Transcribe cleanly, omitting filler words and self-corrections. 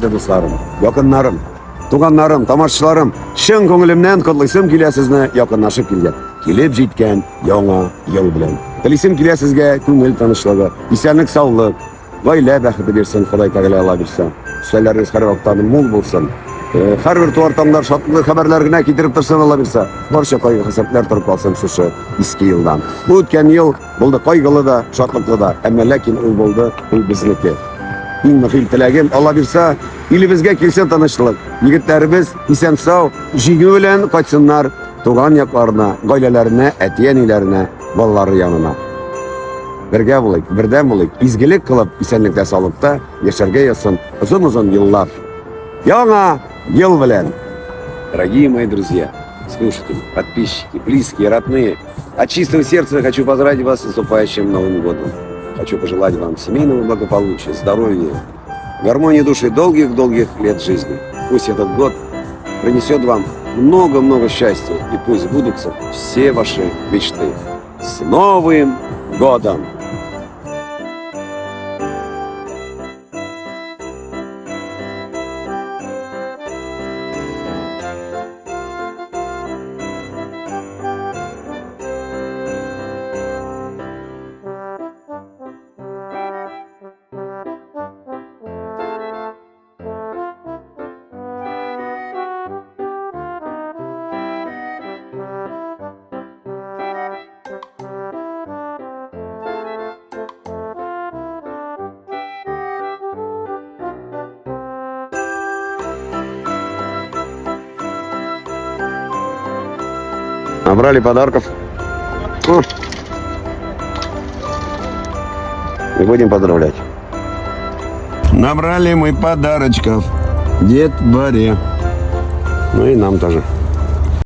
Құрметті достарым, якыннарым, туғаннарым, тамашашыларым, шын көңілімнен құтлысым келе сізні якынлашып келген. Келіп жеткен яңа ел білен. Тілесім келе сізге көңіл танышлығы, исәнлік, саулық, гаилә бәхеті берсін, Құдай тағала ала берсін. Үстәләріңіз һәр вакытта мул булсын. Һәрбір туартаңдар шатлы хәбәрләр генә китереп торсын ала бирсә. Барча кайгы хәсрәтләр торып калсын шушы иске елдан. Бу үткән ел булды кайгылы да, шатлыклы да, әмма ләкин ул булды ул безнеке. Иң мөһим теләгем Алла бирсә, илебезгә килсен тынычлык. Егетләребез исән-сау, җиңү белән кайтсыннар туган якларына, гаиләләренә, әти-әниләренә, балалары янына. Бергә булыйк, бердәм булыйк, изгелек кылып, исәнлектә саулыкта яшәргә язсын озын-озын еллар. Яңа ел белән! Дорогие мои друзья, слушатели, подписчики, близкие, родные, от чистого сердца хочу поздравить вас с наступающим Новым годом. Хочу пожелать вам семейного благополучия, здоровья, гармонии души, долгих-долгих лет жизни. Пусть этот год принесет вам много-много счастья, и пусть сбудутся все ваши мечты. С Новым годом! Набрали подарков. И будем поздравлять. Набрали мы подарочков Дед Боре. Ну и нам тоже.